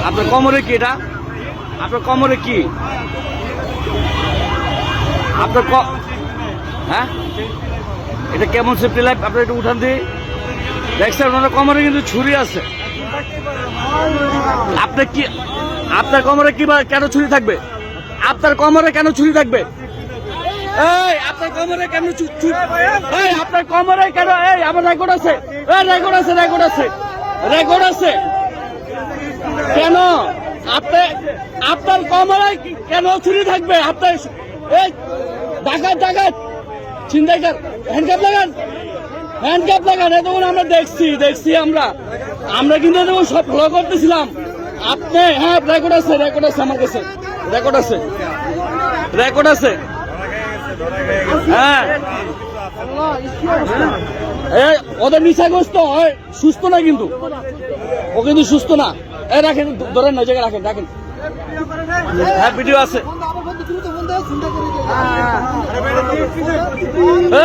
আপনার কোমরে কি এটা? আপনার কোমরে কি? আপনার হ্যাঁ, এটা কেমন সেফটি লাইফ? আপনার একটু উঠান দিয়ে দেখছেন ওনার কোমরে কিন্তু ছুরি আছে। আপনার কি, আপনার কোমরে কি কেন ছুরি থাকবে? আপনার কোমরে কেন ছুরি থাকবে? এই আপনার কোমরে কেন এই আপনার কোমরে কেন? এই আমার রেকর্ড আছে, রেকর্ড আছে, রেকর্ড আছে, রেকর্ড আছে। কেন আপনি, আপনার কোমরে কেন ছুরি থাকবে? আপনার এই ডাকাত ডাকাত ছিনতাইকার, হ্যান্ডকাপ লাগান, হ্যান্ডকাপ লাগান। এতক্ষণ আমরা দেখছি আমরা কিন্তু সব ফলো করতেছিলাম। আপনি হ্যাঁ রেকর্ড আছে, রেকর্ড আছে, আমার কাছে রেকর্ড আছে, রেকর্ড আছে। হ্যাঁ ওদের নিশাগ্রস্ত হয়, সুস্থ না কিন্তু, ও কিন্তু সুস্থ না। এ রাখেন, ধরেন না জায়গায় রাখেন, রাখেন। হ্যাঁ ভিডিও আছে।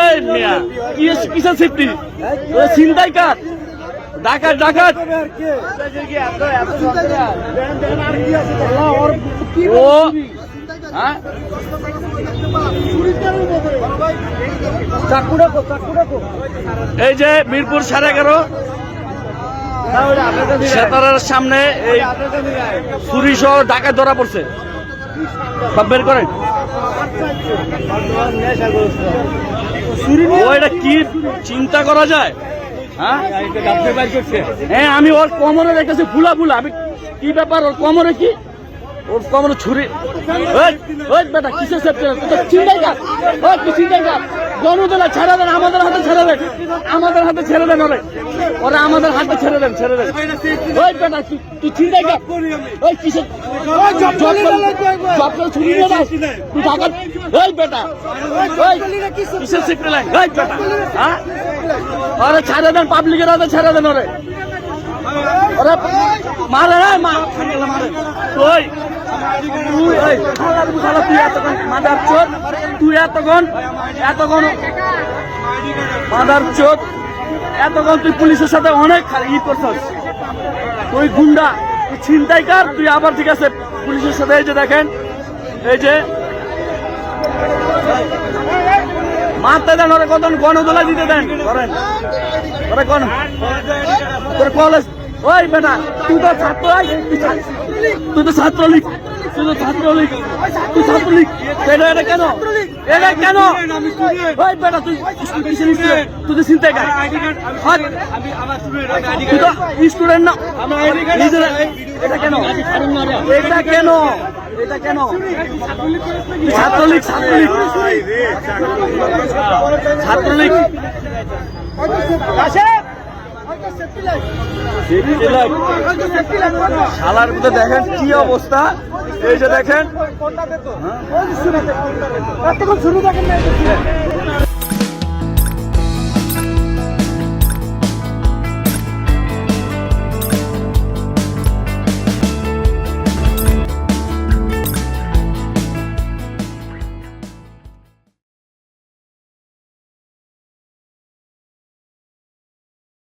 এই মিয়া কিসের সেফটি? ছিনতাইকার, ডাকাত ডাকাত। ও হ্যাঁ এই যে মিরপুর 11.5 সেতারার সামনে এই ছুরি সহ ডাকাত ধরা পড়ছে। সব বের করেন। ও এটা কি চিন্তা করা যায়? হ্যাঁ আমি ওর কোমরে দেখতেছি ফুলা ফুলা। আমি কি ব্যাপার, ওর কোমরে কি? ওর কোমরে ছুরি। বেটা কিসের সেফটি? চিন্তাইকার, চিন্তাইকার। গণদোলা ছেড়ে দেন, আমাদের হাতে ছেড়ে দেন, আমাদের হাতে ছেড়ে দেন। ওরা আমাদের হাতে ছেড়ে দেন, ছেড়ে দেন। ওই বেটা তুই চিন্তাইকার, ওই কিসের জব করে ছুরি নিয়ে যাও তুই ডাকাত? ওই বেটা ওই কিসের সেফটি লাইন? ওই বেটা হ্যাঁ ওরা ছেড়ে দেন, পাবলিকের হাতে ছেড়ে দেন। ওরা মারে মারে। ওই মাদার চোদ, তুই এতক্ষণ মাদার চোদ, এতক্ষণ তুই পুলিশের সাথে অনেক ই করছস। তুই গুন্ডা, তুই ছিনতাইকার, তুই আবার ঠিক আছে পুলিশের সাথে। এই যে দেখেন, এই যে মারতে দেন ওরা, কত গণদোলা দিতে দেন। করেন ওরা কোন তোর কলেজ? ওই বেটা তুই তো ছাত্র, তুই তো ছাত্রলীগ, তুই তো ছাত্রলীগ, তুই ছাত্রলীগ। এটা এটা কেন, এটা কেন? ওই বেটা তুই তুই তো চিন্তাই কর, তুই তো স্টুডেন্ট না। এটা কেন, এটা কেন, এটা কেন? ছাত্রলীগ, ছাত্রলীগ, ছাত্রলীগ। শালার মধ্যে দেখেন কি অবস্থা। এই যে দেখেন